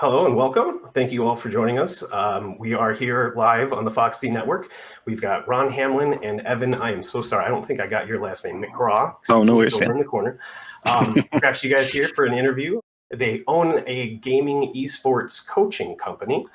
Hello and welcome. Thank you all for joining us. We are here live on the Fox D Network. We've got Ron Hamlin and Evan. I am so sorry. I don't think I got your last name, McGraw. Oh, no worries. Over in the corner. Got you guys here for an interview. They own a gaming esports coaching company.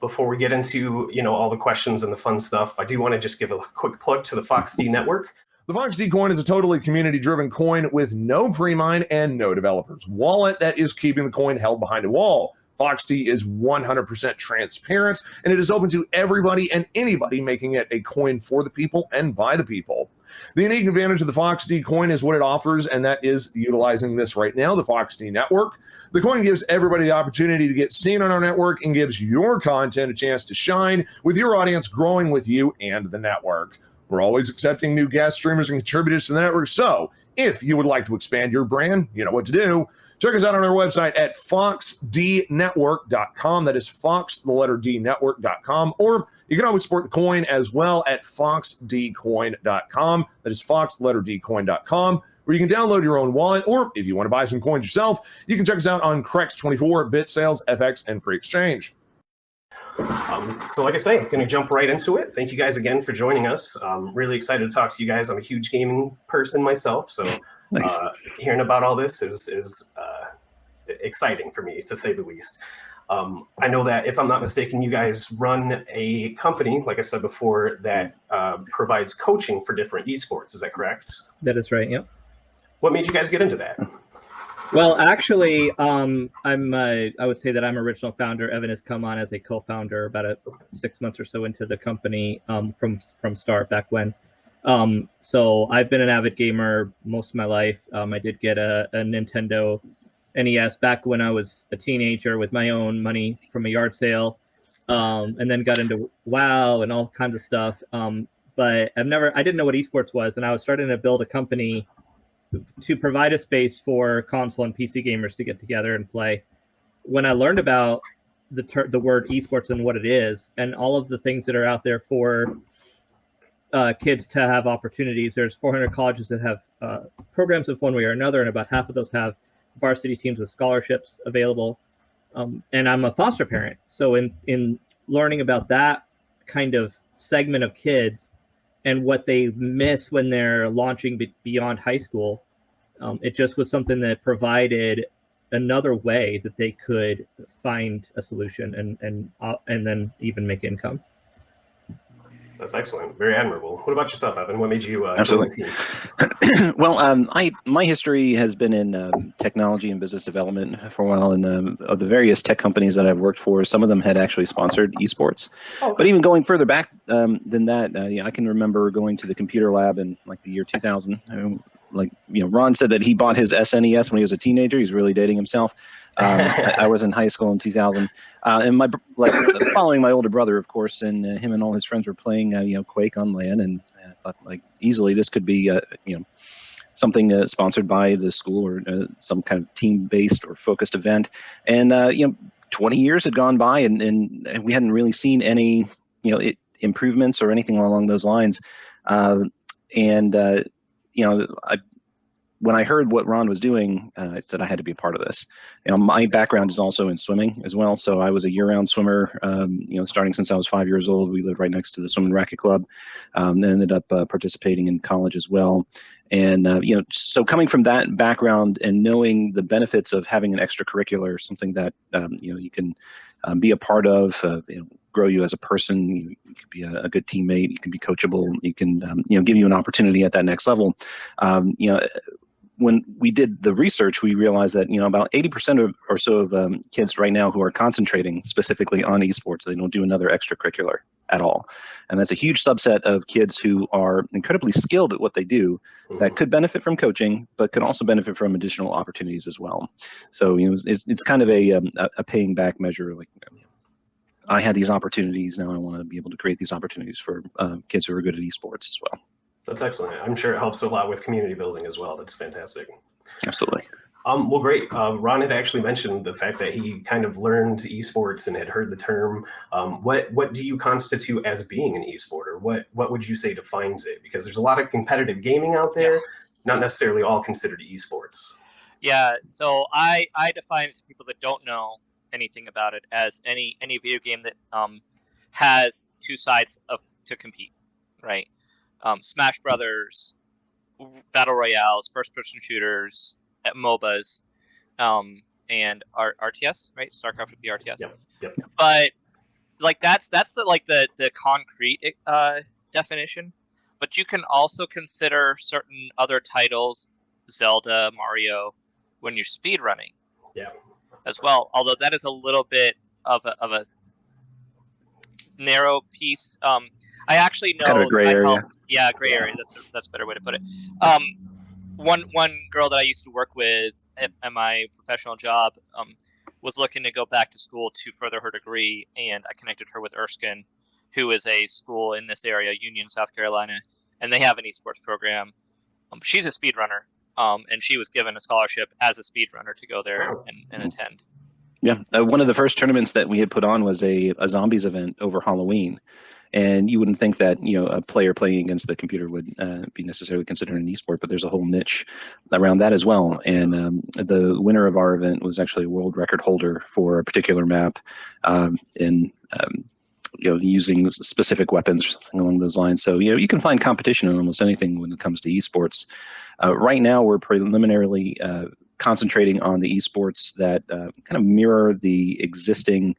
Before we get into all the questions and the fun stuff, I do want to just give a quick plug to the Fox D Network. The Fox D coin is a totally community-driven coin with no pre-mine and no developer's wallet that is keeping the coin held behind a wall. Fox D is 100% transparent, and it is open to everybody and anybody, making it a coin for the people and by the people. The unique advantage of the Fox D coin is what it offers, and that is utilizing this right now, the Fox D network. The coin gives everybody the opportunity to get seen on our network and gives your content a chance to shine, with your audience growing with you and the network. We're always accepting new guest streamers and contributors to the network, so if you would like to expand your brand, you know what to do. Check us out on our website at foxdnetwork.com. That is Fox, the letter D, network.com. Or you can always support the coin as well at foxdcoin.com. That is Fox, the letter D, coin.com, where you can download your own wallet. Or if you want to buy some coins yourself, you can check us out on Crex24, BitSales, FX, and Free Exchange. So like I say, I'm going to jump right into it. Thank you guys again for joining us. Really excited to talk to you guys. I'm a huge gaming person myself, so Nice. Hearing about all this is exciting for me, to say the least. I know that, if I'm not mistaken, you guys run a company, like I said before, that provides coaching for different esports. Is that correct? That is right, yep. What made you guys get into that? Well, actually, I would say that I'm original founder. Evan has come on as a co-founder about 6 months or so into the company from start back when. So I've been an avid gamer most of my life. I did get a Nintendo NES back when I was a teenager with my own money from a yard sale, and then got into WoW and all kinds of stuff. But I didn't know what esports was, and I was starting to build a company to provide a space for console and PC gamers to get together and play. When I learned about the word esports and what it is, and all of the things that are out there for kids to have opportunities, there's 400 colleges that have programs of one way or another, and about half of those have varsity teams with scholarships available. And I'm a foster parent, so in learning about that kind of segment of kids and what they miss when they're launching beyond high school, it just was something that provided another way that they could find a solution and then even make income. That's excellent. Very admirable. What about yourself, Evan? What made you Absolutely. join the team? Well, my history has been in technology and business development for a while, and of the various tech companies that I've worked for, some of them had actually sponsored esports. Oh, But even going further back than that, I can remember going to the computer lab in like the year 2000. Ron said that he bought his SNES when he was a teenager. He's really dating himself. I was in high school in 2000, and following my older brother, of course, and him and all his friends were playing, Quake on LAN, and I thought easily this could be, something sponsored by the school or some kind of team-based or focused event. And 20 years had gone by, and we hadn't really seen any improvements or anything along those lines. When I heard what Ron was doing, I said I had to be a part of this. My background is also in swimming as well, so I was a year-round swimmer. Starting since I was 5 years old. We lived right next to the Swim and Racket Club. Then ended up participating in college as well. And so coming from that background and knowing the benefits of having an extracurricular, something that you can be a part of, grow you as a person. You can be a good teammate. You can be coachable. You can give you an opportunity at that next level. When we did the research, we realized that about 80% or so of kids right now who are concentrating specifically on esports, they don't do another extracurricular at all, and that's a huge subset of kids who are incredibly skilled at what they do that could benefit from coaching, but could also benefit from additional opportunities as well. So it's kind of a paying back measure. I had these opportunities, now I want to be able to create these opportunities for kids who are good at esports as well. That's excellent. I'm sure it helps a lot with community building as well. That's fantastic. Absolutely. Well, great. Ron had actually mentioned the fact that he kind of learned esports and had heard the term. What do you constitute as being an esport, or what would you say defines it? Because there's a lot of competitive gaming out there, not necessarily all considered esports. Yeah, so I define it to people that don't know anything about it as any video game that has two sides to compete, right? Smash Brothers, battle royales, first-person shooters, MOBAs, and RTS, right? StarCraft would be RTS. Yep. But like that's the concrete definition. But you can also consider certain other titles, Zelda, Mario, when you're speedrunning. Yeah. As well, although that is a little bit of a narrow piece. I actually know Kind of a gray area. Gray area. That's a better way to put it. One girl that I used to work with at my professional job was looking to go back to school to further her degree, and I connected her with Erskine, who is a school in this area, Union, South Carolina, and they have an esports program. She's a speedrunner, and she was given a scholarship as a speedrunner to go there and attend. Yeah, one of the first tournaments that we had put on was a zombies event over Halloween, and you wouldn't think that a player playing against the computer would be necessarily considered an esport, but there's a whole niche around that as well. And the winner of our event was actually a world record holder for a particular map, using specific weapons, something along those lines. So you can find competition in almost anything when it comes to esports. Right now, we're preliminarily concentrating on the esports that kind of mirror the existing,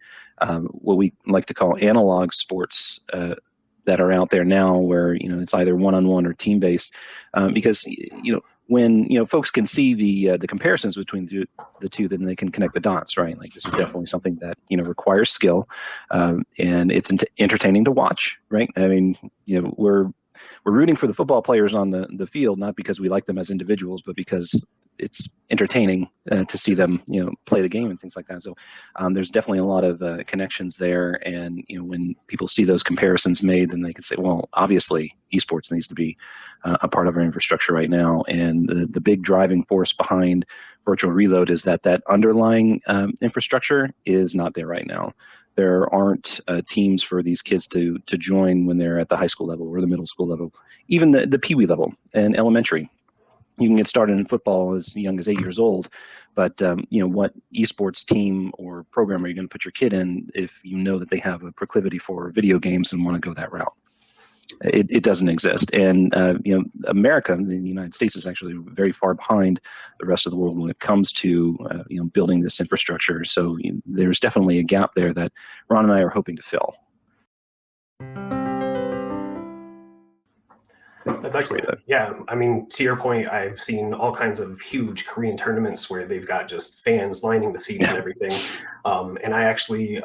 what we like to call analog sports that are out there now, where it's either one-on-one or team-based, because when folks can see the comparisons between the two, then they can connect the dots, right? Like, this is definitely something that requires skill, and it's entertaining to watch, right? I mean, we're rooting for the football players on the field, not because we like them as individuals, but because it's entertaining to see them, play the game and things like that. So there's definitely a lot of connections there. And, when people see those comparisons made, then they can say, well, obviously esports needs to be a part of our infrastructure right now. And the big driving force behind Virtual Reload is that underlying infrastructure is not there right now. There aren't teams for these kids to join when they're at the high school level or the middle school level, even the Pee-wee level and elementary. You can get started in football as young as 8 years old, but what esports team or program are you going to put your kid in if you know that they have a proclivity for video games and want to go that route? It doesn't exist. And America, the United States, is actually very far behind the rest of the world when it comes to building this infrastructure. So there's definitely a gap there that Ron and I are hoping to fill. That's excellent. Yeah, I mean, to your point, I've seen all kinds of huge Korean tournaments where they've got just fans lining the seats and everything. And I actually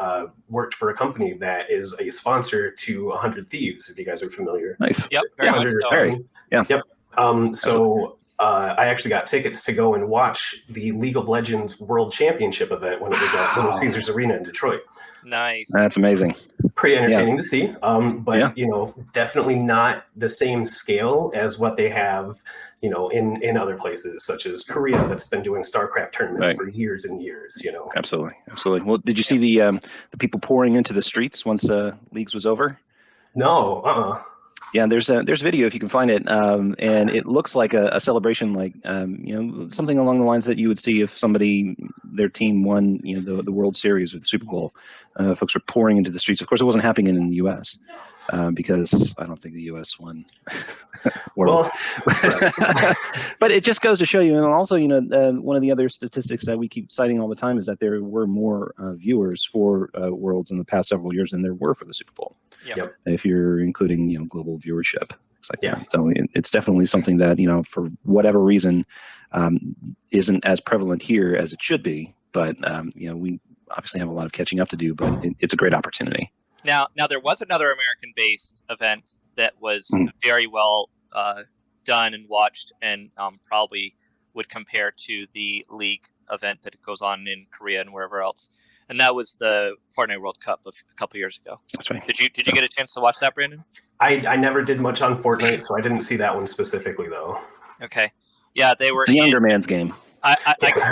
worked for a company that is a sponsor to 100 Thieves, if you guys are familiar. Nice. Yep. Very much so. Yep. So I actually got tickets to go and watch the League of Legends World Championship event when it was at Little Caesars Arena in Detroit. Nice. That's amazing. Pretty entertaining to see, but definitely not the same scale as what they have, in other places such as Korea, that's been doing StarCraft tournaments for years and years. Absolutely. Well, did you see the people pouring into the streets once Leagues was over? No. Yeah, there's video if you can find it, and it looks like a celebration, like something along the lines that you would see if their team won the World Series or the Super Bowl. Folks were pouring into the streets. Of course, it wasn't happening in the U.S. Because I don't think the U.S. won Worlds. But it just goes to show you, and also one of the other statistics that we keep citing all the time is that there were more viewers for Worlds in the past several years than there were for the Super Bowl. Yep. If you're including global viewership, things like that. So it's definitely something that for whatever reason isn't as prevalent here as it should be. But we obviously have a lot of catching up to do. But it's a great opportunity. Now there was another American-based event that was very well done and watched, and probably would compare to the League event that goes on in Korea and wherever else. And that was the Fortnite World Cup a couple years ago. That's right. Did you get a chance to watch that, Brandon? I never did much on Fortnite, so I didn't see that one specifically, though. Okay. Yeah, they were the younger man's game. I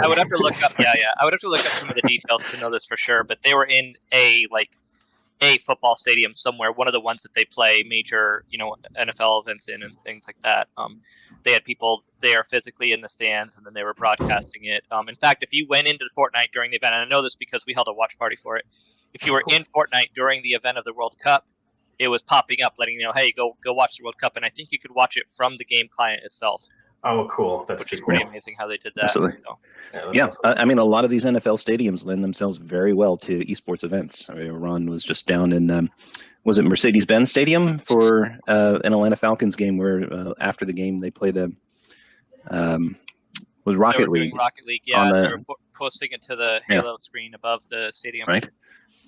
would have to look up. I would have to look up some of the details to know this for sure. But they were in a a football stadium somewhere, one of the ones that they play major, NFL events in and things like that. They had people there physically in the stands, and then they were broadcasting it. In fact, if you went into Fortnite during the event, and I know this because we held a watch party for it, if you were in Fortnite during the event of the World Cup, it was popping up, letting you know, hey, go watch the World Cup. And I think you could watch it from the game client itself. Oh, cool. That's which is cool. pretty amazing how they did that. Absolutely. So. Yeah, I mean, a lot of these NFL stadiums lend themselves very well to esports events. I mean, Ron was just down in, was it Mercedes-Benz Stadium for an Atlanta Falcons game where after the game they played was Rocket League. Rocket League, yeah. They were posting it to the Halo screen above the stadium. Right.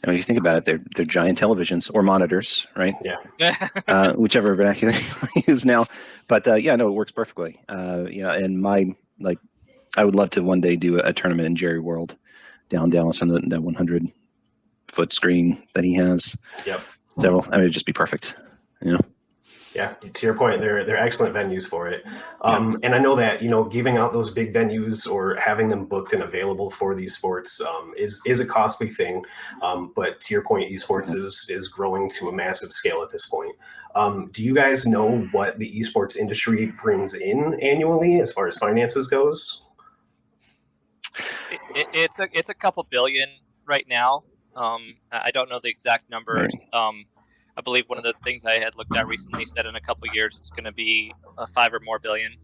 And when you think about it, they're giant televisions or monitors, right? Yeah. Whichever vernacular you use now. But yeah, no, it works perfectly. And I would love to one day do a tournament in Jerry World down Dallas on that 100-foot screen that he has. Yep. So I mean, it'd just be perfect. Yeah, to your point, they're excellent venues for it. And I know that, giving out those big venues or having them booked and available for these sports is a costly thing. But to your point, esports is growing to a massive scale at this point. Do you guys know what the esports industry brings in annually as far as finances goes? It's a couple billion right now. I don't know the exact numbers. Right. I believe one of the things I had looked at recently said in a couple of years it's going to be 5 or more billion.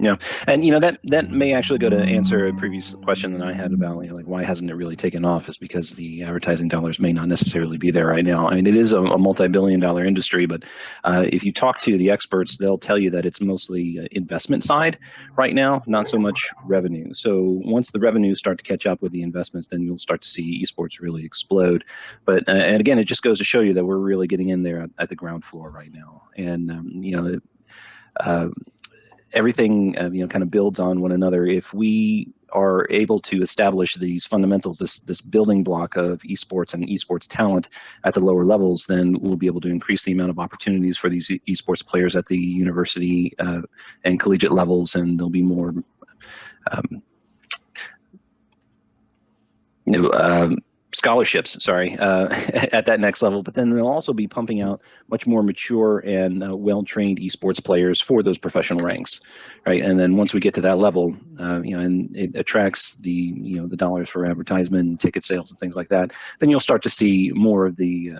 Yeah, and that may actually go to answer a previous question that I had about why hasn't it really taken off, is because the advertising dollars may not necessarily be there right now. I mean, it is a multi-billion-dollar industry, but if you talk to the experts, they'll tell you that it's mostly investment side right now, not so much revenue. So once the revenues start to catch up with the investments, then you'll start to see esports really explode. But and again, it just goes to show you that we're really getting in there at the ground floor right now, and everything kind of builds on one another. If we are able to establish these fundamentals, this building block of esports and esports talent at the lower levels, then we'll be able to increase the amount of opportunities for these esports players at the university and collegiate levels, and there'll be more scholarships, at that next level. But then they'll also be pumping out much more mature and well-trained esports players for those professional ranks, right? And then once we get to that level, and it attracts the dollars for advertisement, and ticket sales, and things like that, then you'll start to see more of the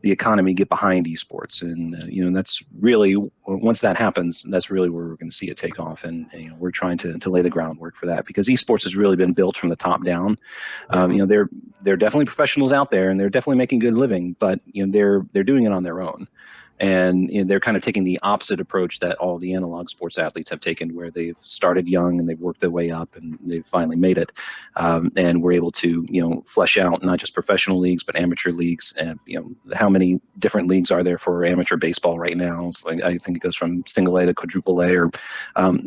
economy get behind esports, and that's really, once that happens, that's really where we're going to see it take off, and we're trying to lay the groundwork for that, because esports has really been built from the top down. There are definitely professionals out there, and they're definitely making good living, but they're doing it on their own. And they're kind of taking the opposite approach that all the analog sports athletes have taken, where they've started young and they've worked their way up and they've finally made it. And we're able to, flesh out not just professional leagues, but amateur leagues. And, how many different leagues are there for amateur baseball right now? It's I think it goes from single A to quadruple A, or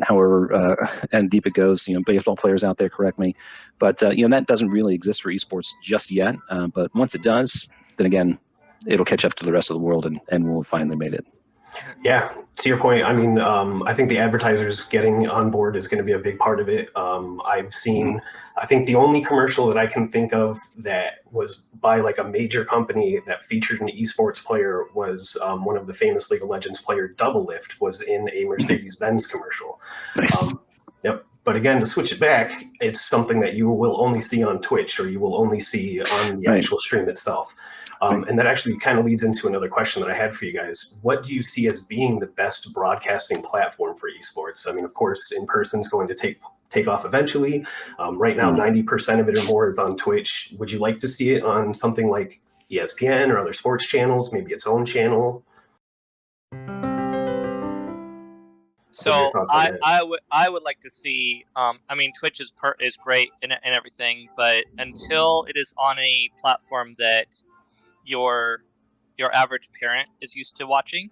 however and deep it goes. Baseball players out there, correct me. But, that doesn't really exist for esports just yet. But once it does, then again, it'll catch up to the rest of the world, and we'll have finally made it. Yeah, to your point, I mean, I think the advertisers getting on board is going to be a big part of it. I've seen, I think the only commercial that I can think of that was by a major company that featured an esports player was one of the famous League of Legends player, Doublelift, was in a Mercedes-Benz commercial. Nice. Yep. But again, to switch it back, it's something that you will only see on Twitch, or you will only see on the actual stream itself. And that actually kind of leads into another question that I had for you guys. What do you see as being the best broadcasting platform for esports? I mean, of course, in person is going to take off eventually. Right now, 90% of it or more is on Twitch. Would you like to see it on something like ESPN or other sports channels, maybe its own channel? So I would like to see. I mean, Twitch is great and everything, but until it is on a platform that your average parent is used to watching,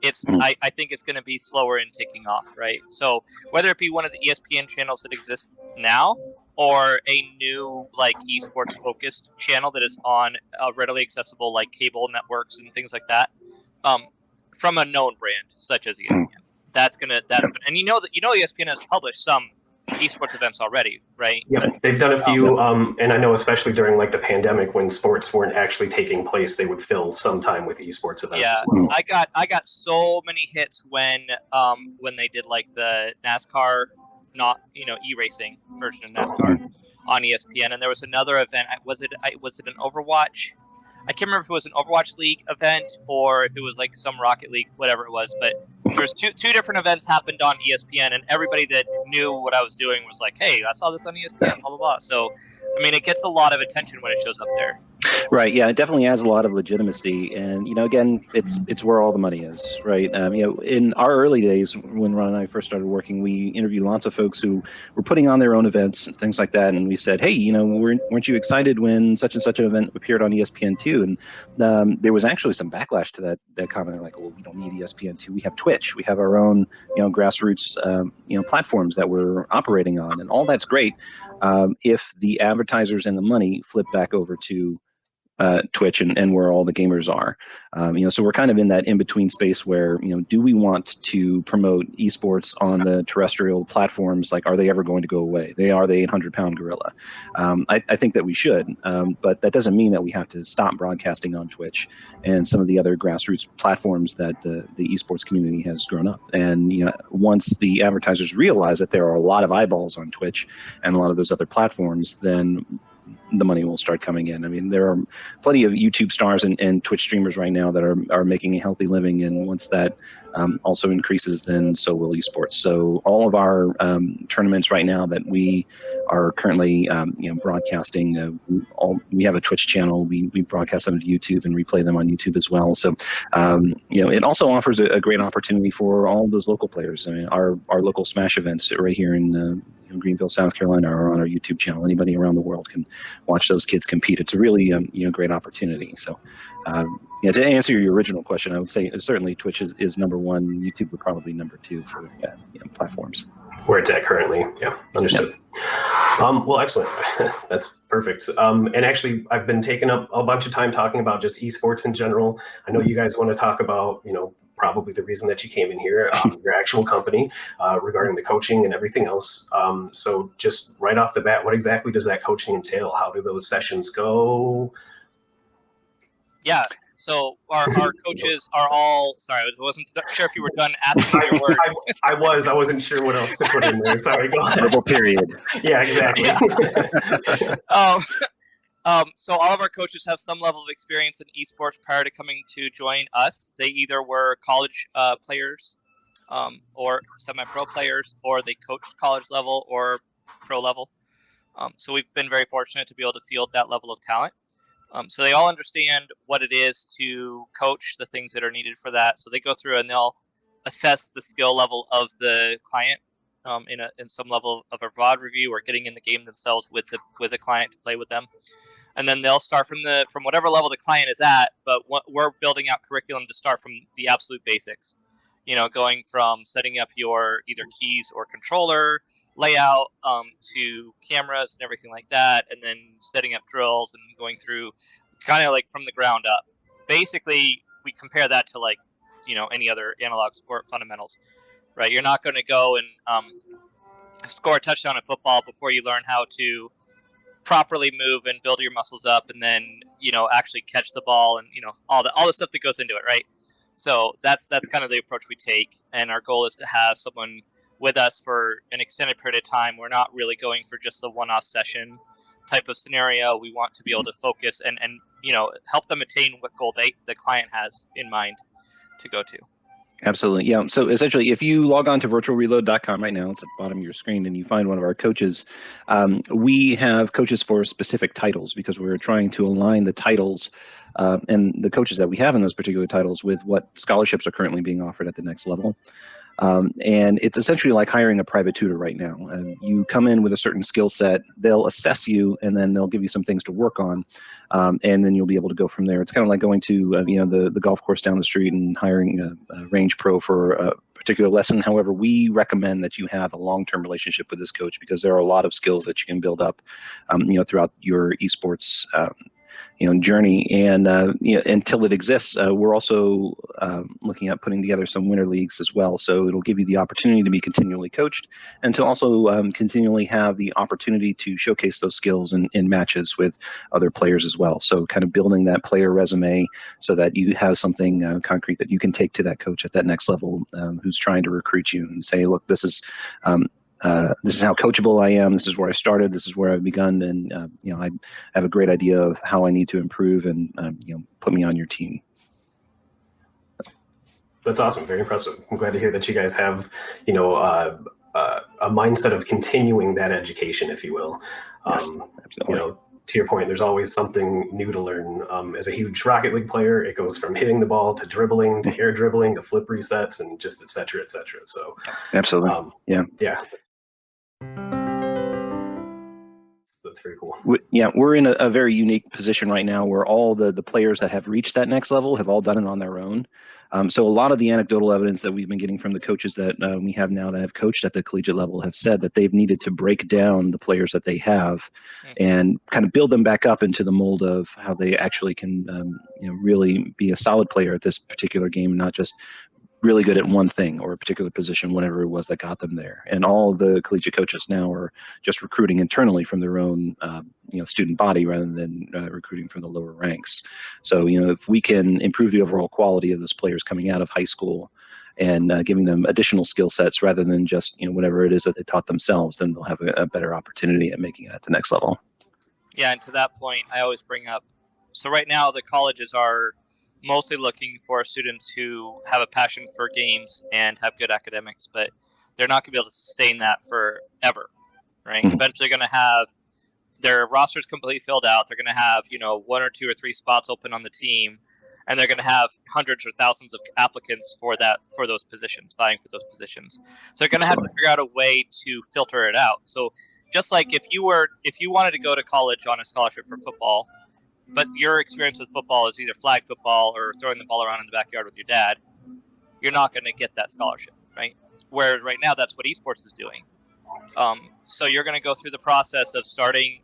I think it's going to be slower in taking off, right? So whether it be one of the ESPN channels that exist now, or a new esports focused channel that is on readily accessible cable networks and things like that, from a known brand such as ESPN, that's gonna and ESPN has published some esports events already, right? Yep, they've done a few, and I know especially during like the pandemic when sports weren't actually taking place, they would fill some time with esports events Yeah, as well. I got so many hits when they did like the NASCAR, not e-racing version of NASCAR on ESPN, and there was another event. Was it an Overwatch? I can't remember if it was an Overwatch League event or if it was like some Rocket League, whatever it was. But there was two different events happened on ESPN, and everybody that knew what I was doing was like, "Hey, I saw this on ESPN." Blah blah blah. So, I mean, it gets a lot of attention when it shows up there. Right. Yeah, it definitely adds a lot of legitimacy, and again, it's where all the money is, right? In our early days when Ron and I first started working, we interviewed lots of folks who were putting on their own events and things like that, and we said, "Hey, weren't you excited when such and such an event appeared on ESPN2?" And there was actually some backlash to that comment, like, "Well, we don't need ESPN2. We have Twitch. We have our own, grassroots, platforms that we're operating on, and all that's great if the advertisers and the money flip back over to Twitch and where all the gamers are. So we're kind of in that in-between space where, do we want to promote esports on the terrestrial platforms? Like, are they ever going to go away? They are the 800-pound gorilla. I think that we should, but that doesn't mean that we have to stop broadcasting on Twitch and some of the other grassroots platforms that the esports community has grown up. And, once the advertisers realize that there are a lot of eyeballs on Twitch and a lot of those other platforms, then the money will start coming in. I mean, there are plenty of YouTube stars and Twitch streamers right now that are making a healthy living, and once that also increases, then so will esports. So all of our tournaments right now that we are currently broadcasting, we have a Twitch channel. We broadcast them to YouTube and replay them on YouTube as well. So it also offers a great opportunity for all of those local players. I mean, our local Smash events right here in Greenville, South Carolina, are on our YouTube channel. Anybody around the world can watch those kids compete. It's a really great opportunity. So to answer your original question, I would say certainly Twitch is number one. YouTube would probably number two for platforms. Where it's at currently. Yeah, understood. Yep. Well, excellent. That's perfect. And actually, I've been taking up a bunch of time talking about just esports in general. I know you guys want to talk about, probably the reason that you came in here, your actual company, regarding the coaching and everything else. So just right off the bat, what exactly does that coaching entail? How do those sessions go? Yeah. So our coaches are all, sorry, I wasn't sure if you were done asking your words. I wasn't sure what else to put in there. Sorry, go ahead. Double period. Yeah, exactly. So all of our coaches have some level of experience in esports prior to coming to join us. They either were college players or semi-pro players, or they coached college level or pro level. So we've been very fortunate to be able to field that level of talent. So they all understand what it is to coach, the things that are needed for that. So they go through and they'll assess the skill level of the client in some level of a broad review, or getting in the game themselves with the client to play with them. And then they'll start from whatever level the client is at, but we're building out curriculum to start from the absolute basics. Going from setting up your either keys or controller layout to cameras and everything like that, and then setting up drills and going through kind of like from the ground up. Basically, we compare that to like, any other analog sport fundamentals, right? You're not going to go and score a touchdown in football before you learn how to properly move and build your muscles up, and then actually catch the ball and all the stuff that goes into it, right? So that's kind of the approach we take, and our goal is to have someone with us for an extended period of time. We're not really going for just a one-off session type of scenario. We want to be able to focus and help them attain what goal the client has in mind to go to. Absolutely. Yeah. So essentially, if you log on to virtualreload.com right now, it's at the bottom of your screen, and you find one of our coaches, we have coaches for specific titles because we're trying to align the titles and the coaches that we have in those particular titles with what scholarships are currently being offered at the next level. And it's essentially like hiring a private tutor right now. You come in with a certain skill set, they'll assess you, and then they'll give you some things to work on, and then you'll be able to go from there. It's kind of like going to the golf course down the street and hiring a range pro for a particular lesson. However, we recommend that you have a long-term relationship with this coach because there are a lot of skills that you can build up throughout your esports journey. And until it exists, we're also looking at putting together some winter leagues as well. So it'll give you the opportunity to be continually coached and to also continually have the opportunity to showcase those skills in matches with other players as well. So kind of building that player resume so that you have something concrete that you can take to that coach at that next level who's trying to recruit you and say, look, this is how coachable I am. This is where I started. This is where I've begun. And, I have a great idea of how I need to improve and, put me on your team. That's awesome. Very impressive. I'm glad to hear that you guys have, a mindset of continuing that education, if you will. Yes, absolutely. To your point, there's always something new to learn. As a huge Rocket League player, it goes from hitting the ball to dribbling to air dribbling to flip resets and just et cetera, et cetera. So absolutely. Yeah. That's very cool. We're in a very unique position right now where all the players that have reached that next level have all done it on their own. So a lot of the anecdotal evidence that we've been getting from the coaches that we have now that have coached at the collegiate level have said that they've needed to break down the players that they have and kind of build them back up into the mold of how they actually can really be a solid player at this particular game and not just really good at one thing or a particular position, whatever it was that got them there. And all of the collegiate coaches now are just recruiting internally from their own, student body rather than recruiting from the lower ranks. So, if we can improve the overall quality of those players coming out of high school and giving them additional skill sets rather than just, whatever it is that they taught themselves, then they'll have a better opportunity at making it at the next level. Yeah, and to that point, I always bring up, so right now the colleges are mostly looking for students who have a passion for games and have good academics, but they're not going to be able to sustain that forever, right? Mm-hmm. Eventually going to have their rosters completely filled out. They're going to have, one or two or three spots open on the team, and they're going to have hundreds or thousands of applicants for those positions, vying for those positions. So they're going to have to figure out a way to filter it out. So just like if you wanted to go to college on a scholarship for football, but your experience with football is either flag football or throwing the ball around in the backyard with your dad, you're not going to get that scholarship, right? Whereas right now, that's what esports is doing. So you're going to go through the process of starting,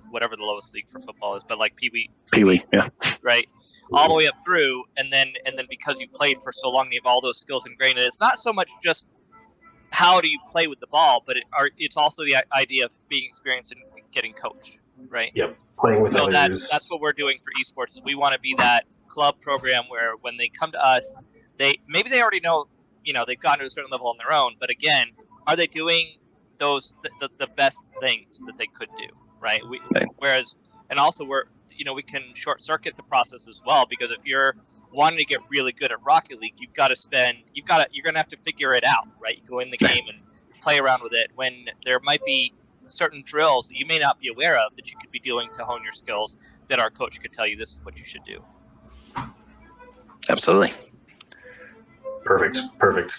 whatever the lowest league for football is, but like Pee Wee, yeah, right, all the way up through, and then because you've played for so long, you have all those skills ingrained. And it's not so much just how do you play with the ball, but it's also the idea of being experienced and getting coached, right? Yep. Playing with others. That's what we're doing for esports. Is we want to be that club program where when they come to us, they already know, they've gotten to a certain level on their own. But again, are they doing those the best things that they could do, right? Whereas, and also we can short circuit the process as well, because if you're wanting to get really good at Rocket League, you're going to have to figure it out, right? You go in the game and play around with it when there might be certain drills that you may not be aware of that you could be doing to hone your skills that our coach could tell you this is what you should do. Absolutely. Perfect.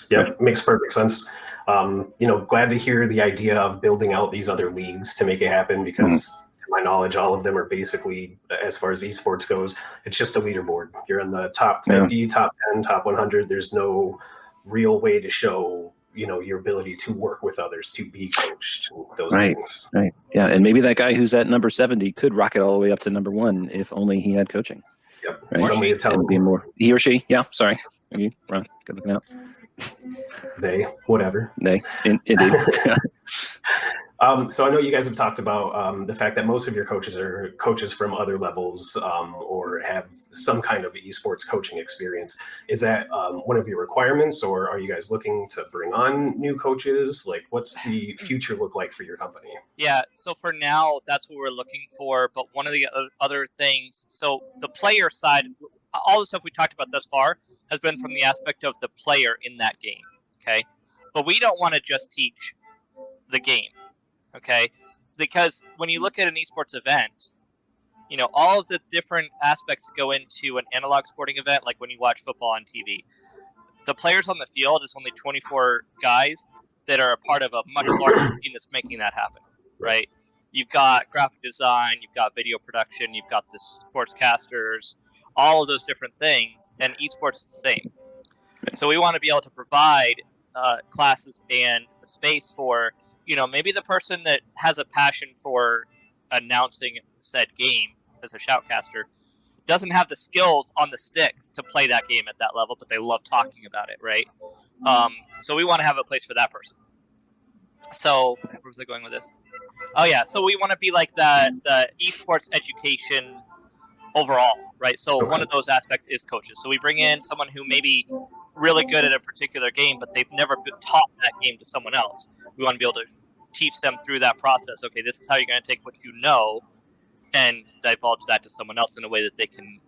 Yep. Makes perfect sense. Glad to hear the idea of building out these other leagues to make it happen because to my knowledge, all of them are basically, as far as esports goes, it's just a leaderboard. You're in the top 50, top 10, top 100. There's no real way to show your ability to work with others, to be coached, those things. Right. Yeah. And maybe that guy who's at number 70 could rocket all the way up to number 1 if only he had coaching. Yep. Right? Somebody to tell him. Be more. He or she. Yeah. Sorry. You, Ron. Good looking out. They, whatever. They, indeed. So I know you guys have talked about the fact that most of your coaches are coaches from other levels or have some kind of esports coaching experience. Is that one of your requirements, or are you guys looking to bring on new coaches? Like, what's the future look like for your company? Yeah, so for now, that's what we're looking for. But one of the other things, so the player side, all the stuff we talked about thus far has been from the aspect of the player in that game, okay? But we don't want to just teach the game. Okay, because when you look at an esports event, all of the different aspects that go into an analog sporting event, like when you watch football on TV, the players on the field is only 24 guys that are a part of a much larger team that's making that happen, right? You've got graphic design, you've got video production, you've got the sportscasters, all of those different things, and esports is the same. So we want to be able to provide classes and a space for maybe the person that has a passion for announcing said game as a shoutcaster doesn't have the skills on the sticks to play that game at that level, but they love talking about it, right? So we want to have a place for that person. So where was I going with this? Oh yeah, so we want to be like the esports education overall, right? So one of those aspects is coaches. So we bring in someone who may be really good at a particular game, but they've never been taught that game to someone else. We want to be able to teach them through that process. Okay, this is how you're going to take what you know and divulge that to someone else in a way that they can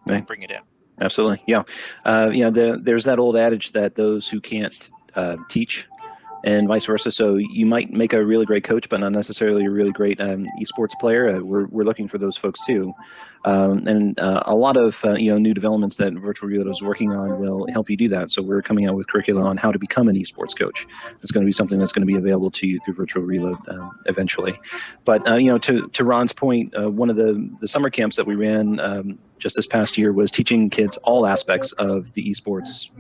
Right. bring it in. Absolutely. Yeah. There's that old adage that those who can't teach, and vice versa. So you might make a really great coach, but not necessarily a really great esports player. We're looking for those folks too, and a lot of new developments that Virtual Reload is working on will help you do that. So we're coming out with curricula on how to become an esports coach. It's going to be something that's going to be available to you through Virtual Reload eventually. But to Ron's point, one of the summer camps that we ran just this past year was teaching kids all aspects of the esports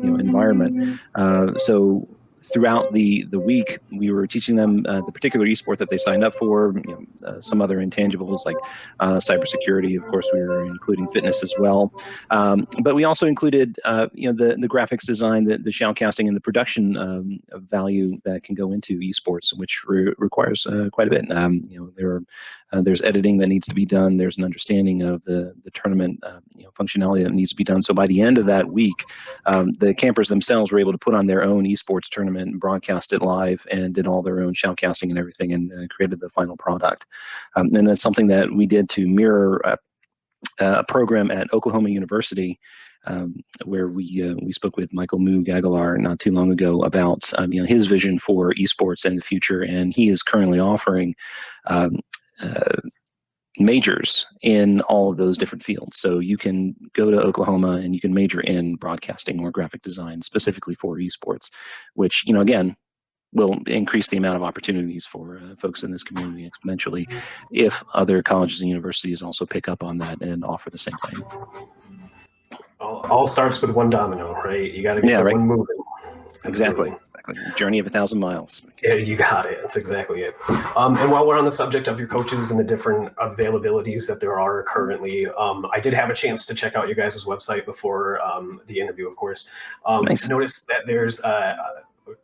environment. So throughout the week, we were teaching them the particular esport that they signed up for, some other intangibles like cybersecurity. Of course, we were including fitness as well. But we also included, the graphics design, the shoutcasting, and the production value that can go into esports, which requires quite a bit. There's editing that needs to be done. There's an understanding of the tournament functionality that needs to be done. So by the end of that week, the campers themselves were able to put on their own esports tournament and broadcast it live and did all their own shoutcasting and everything and created the final product. And that's something that we did to mirror a program at Oklahoma University, where we spoke with Michael Moog Aguilar not too long ago about his vision for esports in the future, and he is currently offering majors in all of those different fields. So you can go to Oklahoma and you can major in broadcasting or graphic design specifically for esports, which, again, will increase the amount of opportunities for folks in this community exponentially if other colleges and universities also pick up on that and offer the same thing. All starts with one domino, right? You got to get one moving. Exactly. Journey of 1,000 miles. Yeah, you got it. That's exactly it. And while we're on the subject of your coaches and the different availabilities that there are currently, I did have a chance to check out your guys' website before the interview, of course. Nice. Noticed that there's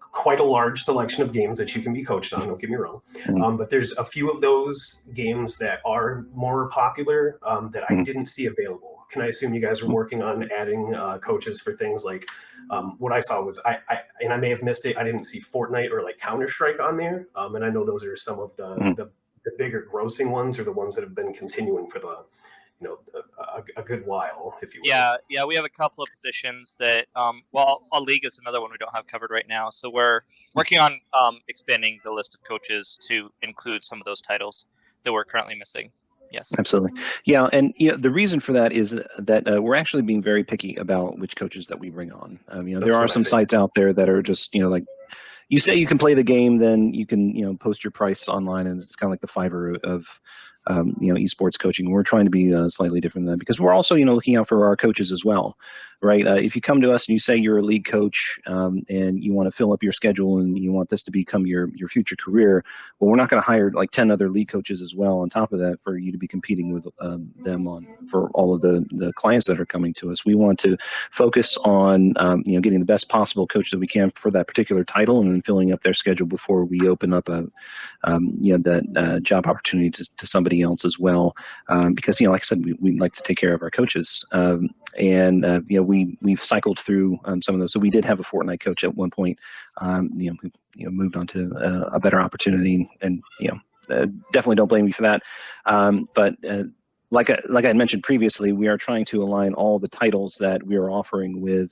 quite a large selection of games that you can be coached on, don't get me wrong. But there's a few of those games that are more popular that I didn't see available. Can I assume you guys are working on adding coaches for things like what I saw was I may have missed it. I didn't see Fortnite or like Counter-Strike on there. And I know those are some of the bigger grossing ones, or the ones that have been continuing for a good while, if you will. Yeah, we have a couple of positions that a league is another one we don't have covered right now. So we're working on expanding the list of coaches to include some of those titles that we're currently missing. Yes, absolutely. Yeah, and the reason for that is that we're actually being very picky about which coaches that we bring on. There are some sites out there that are just like, you say you can play the game, then you can post your price online, and it's kind of like the Fiverr of esports coaching. We're trying to be slightly different than that, because we're also looking out for our coaches as well, right? If you come to us and you say you're a league coach and you want to fill up your schedule and you want this to become your future career, well, we're not going to hire like 10 other league coaches as well on top of that for you to be competing with them for all of the clients that are coming to us. We want to focus on getting the best possible coach that we can for that particular title, and then filling up their schedule before we open up that job opportunity to somebody else as well, because like I said, we like to take care of our coaches, and we've cycled through some of those. So we did have a Fortnite coach at one point, who moved on to a better opportunity, and definitely don't blame me for that. But like I had mentioned previously, we are trying to align all the titles that we are offering with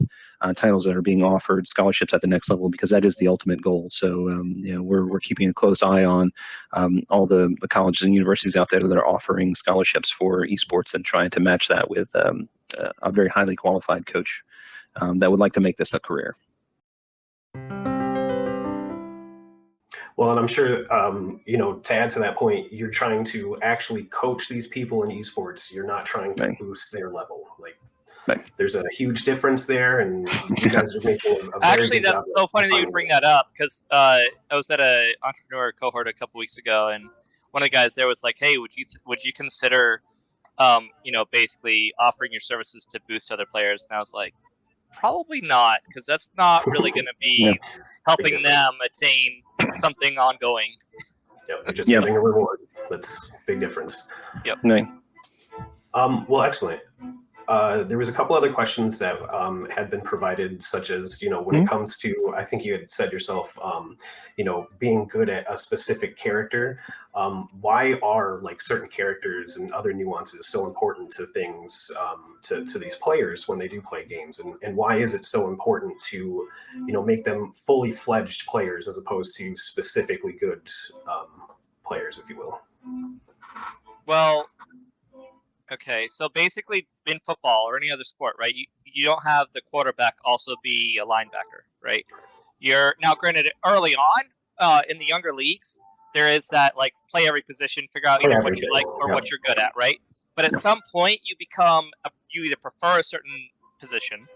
titles that are being offered scholarships at the next level, because that is the ultimate goal. So we're keeping a close eye on all the colleges and universities out there that are offering scholarships for esports, and trying to match that with a very highly qualified coach that would like to make this a career. Well, and I'm sure, to add to that point, you're trying to actually coach these people in esports. You're not trying to boost their level. There's a huge difference there, and you guys are making a very Actually, good that's job so funny that you bring that up, because I was at an entrepreneur cohort a couple weeks ago, and one of the guys there was like, "Hey, would you consider, basically offering your services to boost other players?" And I was like, probably not, because that's not really going to be Yeah. helping them attain something ongoing. Yep, you're just Yeah. giving a reward. That's a big difference. Right. Well, excellent. There was a couple other questions that had been provided, such as, when it comes to, I think you had said yourself, being good at a specific character. Why are like certain characters and other nuances so important to things, to these players when they do play games? And why is it so important to, make them fully fledged players as opposed to specifically good players, if you will? Well, okay, so basically in football or any other sport, right, you don't have the quarterback also be a linebacker, right? You're now, granted, early on in the younger leagues, there is that like play every position, figure out what you like or what you're good at, right? But at some point, you either prefer a certain position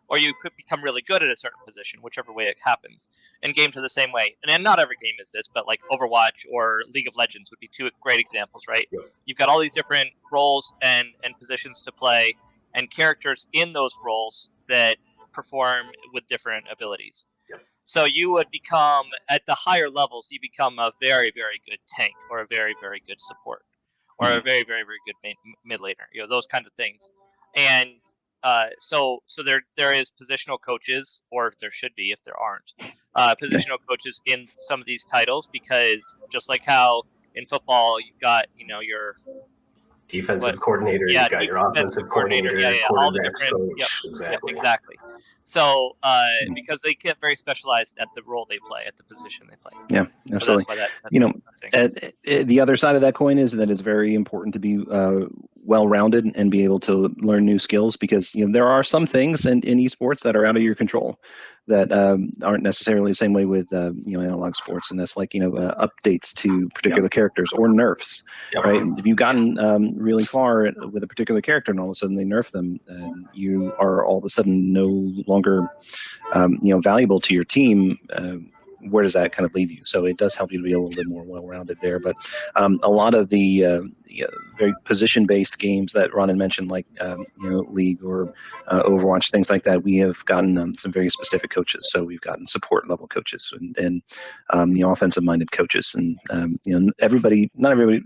or you could become really good at a certain position, whichever way it happens. And games are the same way. And then not every game is this, but like Overwatch or League of Legends would be two great examples, right? Yep. You've got all these different roles and positions to play and characters in those roles that perform with different abilities. Yep. So you would become, at the higher levels, you become a very, very good tank or a very, very good support or a very, very, very good mid laner, those kind of things. And so there is positional coaches, or there should be if there aren't, positional coaches in some of these titles, because just like how in football you've got your defensive coordinator, yeah, you've got your offensive coordinator, all the quarterback's different, coach, exactly. So because they get very specialized at the role they play, at the position they play. Yeah, absolutely. So that's the other side of that coin is that it's very important to be well-rounded and be able to learn new skills, because there are some things in esports that are out of your control that aren't necessarily the same way with analog sports, and that's like updates to particular characters or nerfs, right? If you've gotten really far with a particular character and all of a sudden they nerf them, you are all of a sudden no longer valuable to your team. Where does that kind of leave you? So it does help you to be a little bit more well-rounded there. But a lot of the very position-based games that Ron had mentioned, like League or Overwatch, things like that, we have gotten some very specific coaches. So we've gotten support-level coaches and offensive-minded coaches, and not everybody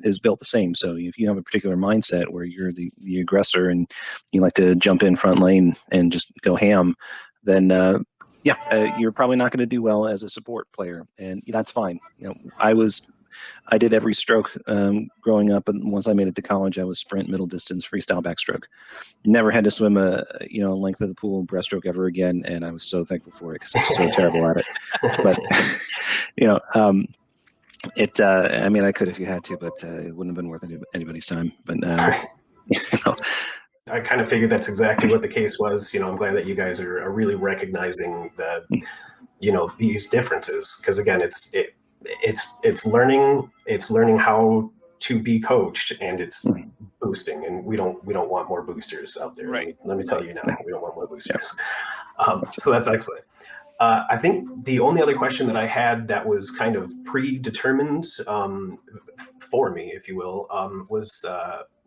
is built the same. So if you have a particular mindset where you're the aggressor and you like to jump in front lane and just go ham, then you're probably not going to do well as a support player, and that's fine. I did every stroke growing up, and once I made it to college, I was sprint, middle distance, freestyle, backstroke. Never had to swim a length of the pool breaststroke ever again, and I was so thankful for it because I was so terrible at it. But I could if you had to, but it wouldn't have been worth anybody's time. But I kind of figured that's exactly what the case was. I'm glad that you guys are really recognizing that, these differences, because again, it's learning how to be coached, and it's boosting, and we don't want more boosters out there. Right. Let me tell you now, we don't want more boosters. So that's excellent. I think the only other question that I had that was kind of predetermined for me, if you will, was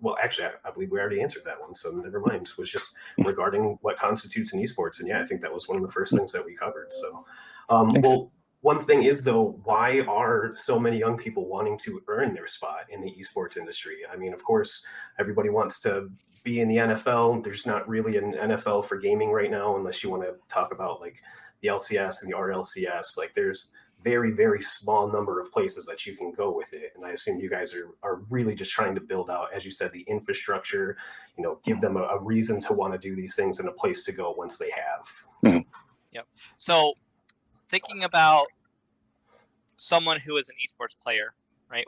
well, actually, I believe we already answered that one, so never mind. It was just regarding what constitutes an esports, and I think that was one of the first things that we covered. So, well, one thing is though, why are so many young people wanting to earn their spot in the esports industry? I mean, of course, everybody wants to be in the NFL. There's not really an NFL for gaming right now, unless you want to talk about like the LCS and the RLCS. Like, there's very, very small number of places that you can go with it. And I assume you guys are really just trying to build out, as you said, the infrastructure, give them a reason to want to do these things and a place to go once they have. Mm-hmm. Yep. So thinking about someone who is an esports player, right?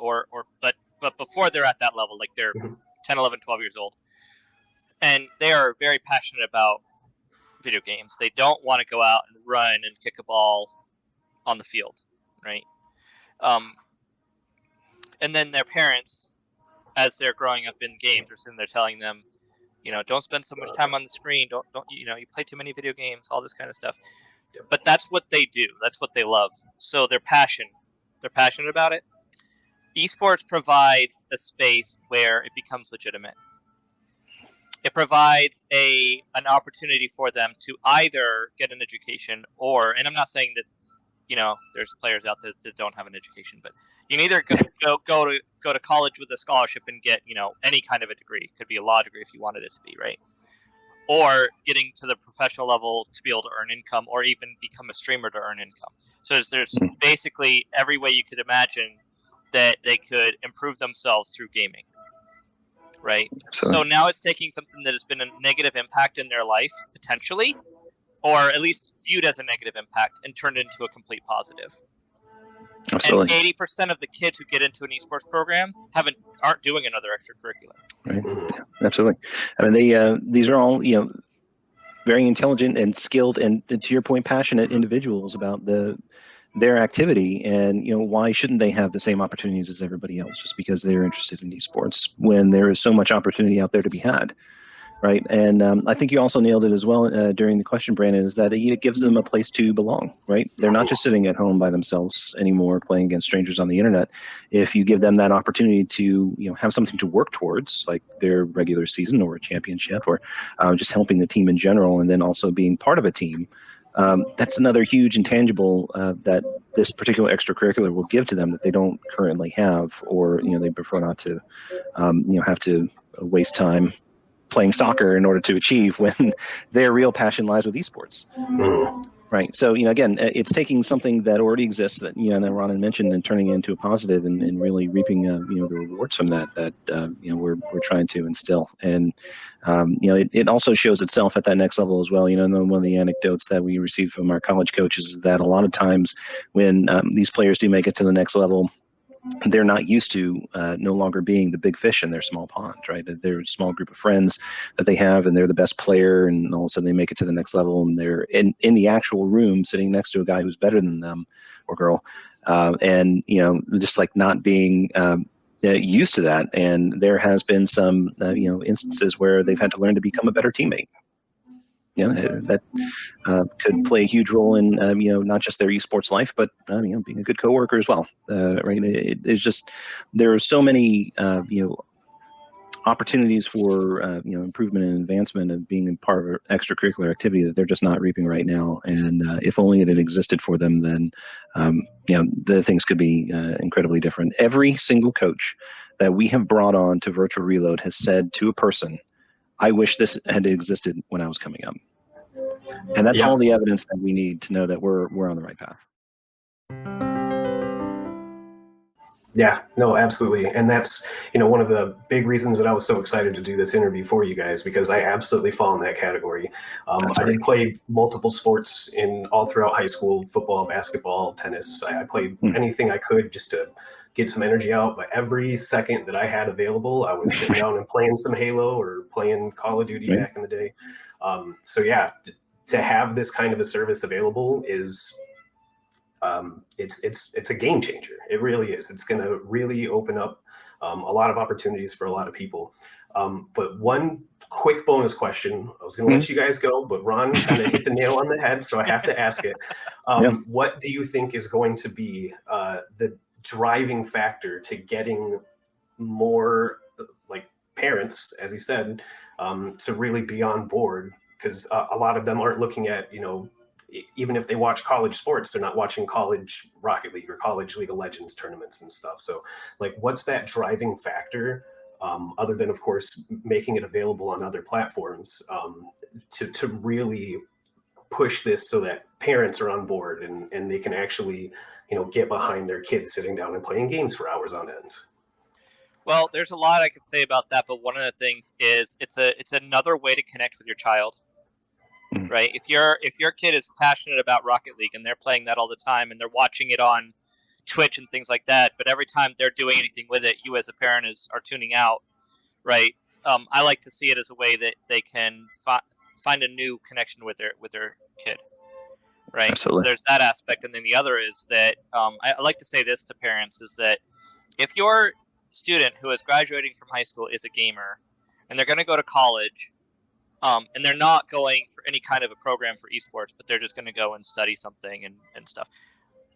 But before they're at that level, like they're 10, 11, 12 years old, and they are very passionate about video games. They don't want to go out and run and kick a ball on the field, right? And then their parents, as they're growing up in games, are sitting there telling them, don't spend so much time on the screen. Don't you play too many video games, all this kind of stuff. But that's what they do. That's what they love. So they're passionate about it. esports provides a space where it becomes legitimate. It provides an opportunity for them to either get an education or, and I'm not saying that, there's players out there that don't have an education, but you can either go to college with a scholarship and get, any kind of a degree. It could be a law degree if you wanted it to be, right? Or getting to the professional level to be able to earn income, or even become a streamer to earn income. So there's basically every way you could imagine that they could improve themselves through gaming, right? So now it's taking something that has been a negative impact in their life, potentially, or at least viewed as a negative impact, and turned it into a complete positive. Absolutely. And 80% of the kids who get into an esports program aren't doing another extracurricular. Right. Yeah, absolutely. I mean, these are all, very intelligent and skilled, and to your point, passionate individuals about their activity. And, why shouldn't they have the same opportunities as everybody else just because they're interested in esports when there is so much opportunity out there to be had? Right. And I think you also nailed it as well during the question, Brandon, is that it gives them a place to belong. Right. They're not just sitting at home by themselves anymore playing against strangers on the internet. If you give them that opportunity to, have something to work towards, like their regular season or a championship, or just helping the team in general, and then also being part of a team, that's another huge intangible that this particular extracurricular will give to them that they don't currently have, or, they prefer not to, have to waste time playing soccer in order to achieve when their real passion lies with esports. Right. So, again, it's taking something that already exists that, that Ron had mentioned, and turning it into a positive, and really reaping, the rewards from that we're trying to instill. And, it also shows itself at that next level as well. One of the anecdotes that we receive from our college coaches is that a lot of times when these players do make it to the next level, they're not used to no longer being the big fish in their small pond, right? They're a small group of friends that they have, and they're the best player, and all of a sudden they make it to the next level, and they're in the actual room sitting next to a guy who's better than them or girl, and just like not being used to that. And there has been some instances where they've had to learn to become a better teammate. That could play a huge role in not just their esports life, but being a good coworker as well. Right? It's just there are so many opportunities for improvement and advancement of being a part of an extracurricular activity that they're just not reaping right now. And if only it had existed for them, then the things could be incredibly different. Every single coach that we have brought on to Virtual Reload has said to a person, I wish this had existed when I was coming up. And that's all the evidence that we need to know that we're on the right path. Yeah, no, absolutely. And that's, one of the big reasons that I was so excited to do this interview for you guys, because I absolutely fall in that category. I did play multiple sports all throughout high school: football, basketball, tennis. I played anything I could just to get some energy out. But every second that I had available, I was sitting down and playing some Halo or playing Call of Duty back in the day. So yeah, to have this kind of a service available is it's a game changer. It really is. It's going to really open up a lot of opportunities for a lot of people. But one quick bonus question, I was going to let you guys go, but Ron kind of hit the nail on the head, so I have to ask it. What do you think is going to be the driving factor to getting more parents, as he said, to really be on board? Because a lot of them aren't looking at, even if they watch college sports, they're not watching college Rocket League or college League of Legends tournaments and stuff. So what's that driving factor, other than, of course, making it available on other platforms, to really push this so that parents are on board and they can actually, get behind their kids sitting down and playing games for hours on end? Well, there's a lot I could say about that, but one of the things is it's another way to connect with your child. Right. If your kid is passionate about Rocket League and they're playing that all the time and they're watching it on Twitch and things like that, but every time they're doing anything with it, you as a parent are tuning out. Right. I like to see it as a way that they can find a new connection with their kid. Right. Absolutely. So there's that aspect, and then the other is that I like to say this to parents is that if your student who is graduating from high school is a gamer and they're going to go to college, and they're not going for any kind of a program for esports, but they're just going to go and study something and stuff.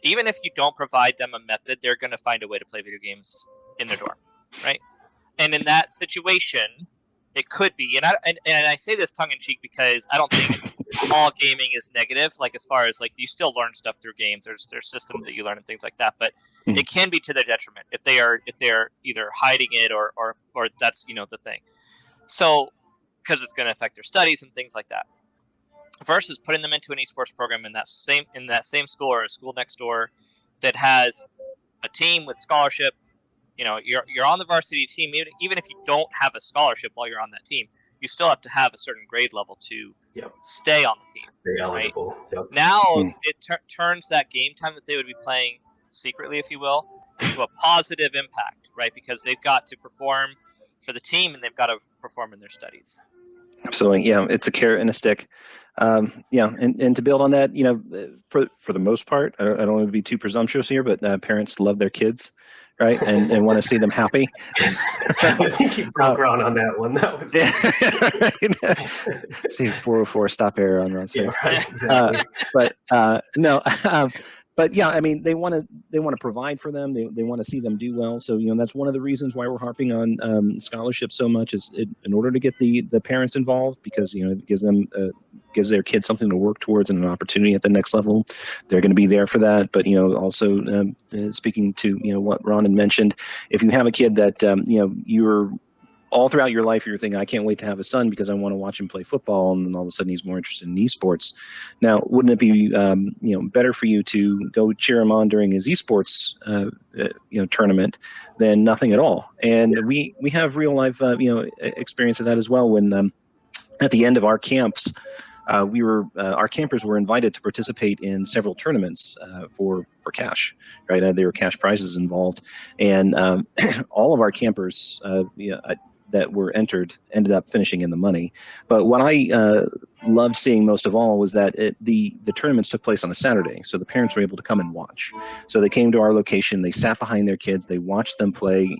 even if you don't provide them a method, they're going to find a way to play video games in their dorm, right? And in that situation, it could be, and I say this tongue in cheek because I don't think all gaming is negative. Like, as far as like, you still learn stuff through games. There's systems that you learn and things like that, but it can be to their detriment if they're either hiding it or that's the thing. So, because it's going to affect their studies and things like that. Versus putting them into an esports program in that same school or a school next door that has a team with scholarship. You're on the varsity team, even if you don't have a scholarship while you're on that team, you still have to have a certain grade level to stay on the team. Stay eligible. Right? Yep. Now it turns that game time that they would be playing secretly, if you will, into a positive impact, right? Because they've got to perform for the team and they've got to perform in their studies. Absolutely, yeah. It's a carrot and a stick. And to build on that, for the most part, I don't want to be too presumptuous here, but parents love their kids, right, and want to see them happy. I think you broke ground on that one. That was See, 404 stop error on Ron's face. yeah, right, exactly. No. But yeah, I mean, they want to provide for them. They want to see them do well. So that's one of the reasons why we're harping on scholarships so much, is in order to get the parents involved, because it gives their kids something to work towards and an opportunity at the next level. They're going to be there for that. But also speaking to what Ron had mentioned, if you have a kid that you're all throughout your life, you're thinking, I can't wait to have a son because I want to watch him play football, and then all of a sudden he's more interested in esports. Now, wouldn't it be better for you to go cheer him on during his esports tournament than nothing at all? And we have real life experience of that as well. When at the end of our camps, our campers were invited to participate in several tournaments for cash, right? There were cash prizes involved, and all of our campers that were entered ended up finishing in the money. But what I loved seeing most of all was that the tournaments took place on a Saturday, so the parents were able to come and watch. So they came to our location, they sat behind their kids, they watched them play.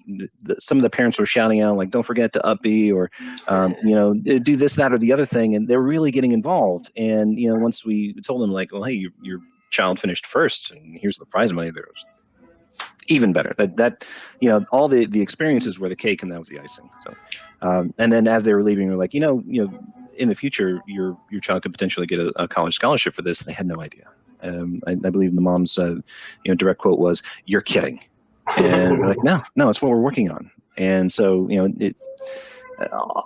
Some of the parents were shouting out, like, don't forget to up B, or do this, that, or the other thing, and they're really getting involved. And once we told them, like, well, hey, your child finished first, and here's the prize money, there was even better. That all the experiences were the cake, and that was the icing. So and then as they were leaving, we were like, in the future, your child could potentially get a college scholarship for this. They had no idea. I believe the mom's direct quote was, "You're kidding," and we're like, no, it's what we're working on. And so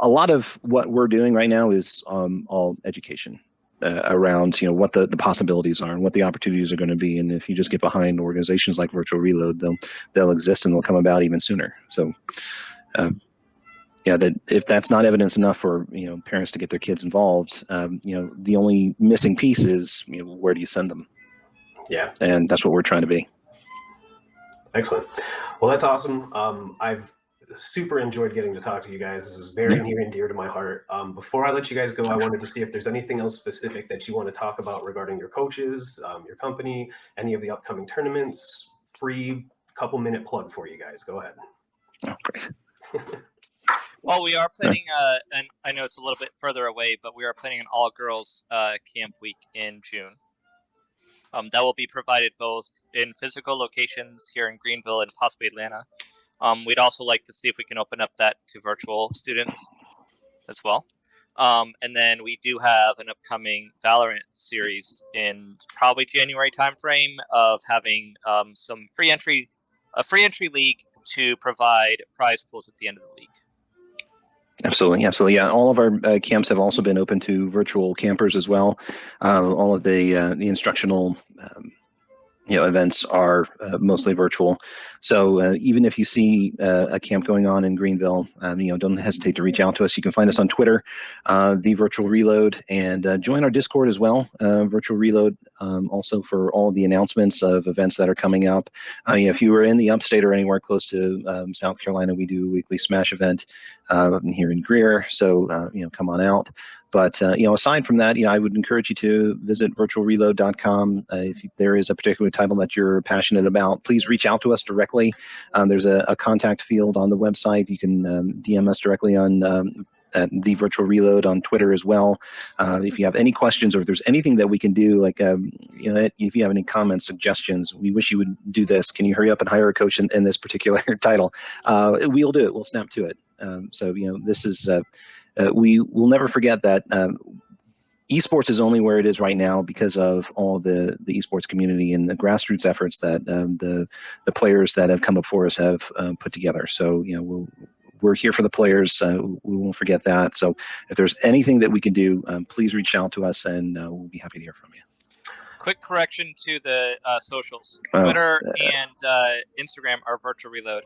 a lot of what we're doing right now is all education. Around what the possibilities are and what the opportunities are going to be, and if you just get behind organizations like Virtual Reload, they'll exist and they'll come about even sooner. So, that if that's not evidence enough for parents to get their kids involved, the only missing piece is where do you send them? Yeah, and that's what we're trying to be. Excellent. Well, that's awesome. I've super enjoyed getting to talk to you guys. This is very near and dear to my heart. Before I let you guys go, I wanted to see if there's anything else specific that you want to talk about regarding your coaches, your company, any of the upcoming tournaments. Free couple-minute plug for you guys. Go ahead. Oh, great. Well, we are planning, and I know it's a little bit further away, but we are planning an all-girls camp week in June. That will be provided both in physical locations here in Greenville and possibly Atlanta. We'd also like to see if we can open up that to virtual students as well. And then we do have an upcoming Valorant series in probably January timeframe of having some a free entry league to provide prize pools at the end of the league. Absolutely. Yeah. All of our camps have also been open to virtual campers as well. All of the instructional events are mostly virtual. So even if you see a camp going on in Greenville, don't hesitate to reach out to us. You can find us on Twitter, the Virtual Reload, and join our Discord as well, Virtual Reload, also for all of the announcements of events that are coming up. If you were in the upstate or anywhere close to South Carolina, we do a weekly Smash event here in Greer. So, come on out. But, aside from that, I would encourage you to visit virtualreload.com. If there is a particular title that you're passionate about, please reach out to us directly. There's a contact field on the website. You can DM us directly on at The Virtual Reload on Twitter as well. If you have any questions or if there's anything that we can do, like, if you have any comments, suggestions, we wish you would do this. Can you hurry up and hire a coach in this particular title? We'll do it. We'll snap to it. So, this is, we will never forget that esports is only where it is right now because of all the esports community and the grassroots efforts that the players that have come before us have put together. So, we're here for the players. We won't forget that. So if there's anything that we can do, please reach out to us, and we'll be happy to hear from you. Quick correction to the socials. Oh, Twitter and Instagram are Virtual Reload,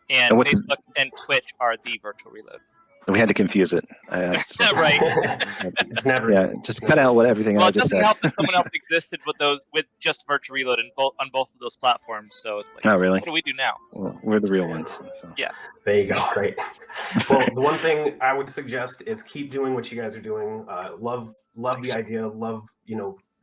and And what's it- Facebook and Twitch are The Virtual Reload. We had to confuse it. Right. It's never Yeah, just cut out everything Well, I it just doesn't said. help that someone else existed with just Virtual Reload on both of those platforms. So it's like, Oh, really? what do we do now? Well, we're the real ones. So. There you go. Right. Well, the one thing I would suggest is keep doing what you guys are doing. Love the idea. Love,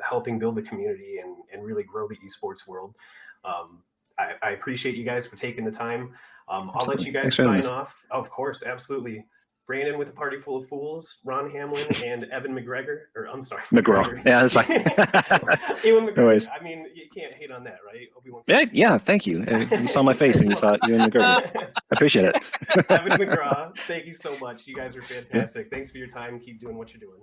helping build the community and really grow the esports world. I appreciate you guys for taking the time. I'll let you guys Thanks for having sign me. off. Of course, absolutely. Brandon with the Party Full of Fools, Ron Hamlin, and Evan McGregor. Or I'm sorry, McGraw. Yeah, that's fine. Ewan McGregor. No worries. I mean, you can't hate on that, right? Obi-Wan. Yeah, thank you. You saw my face and you thought you and McGregor. I appreciate it. Evan McGraw, thank you so much. You guys are fantastic. Thanks for your time. Keep doing what you're doing.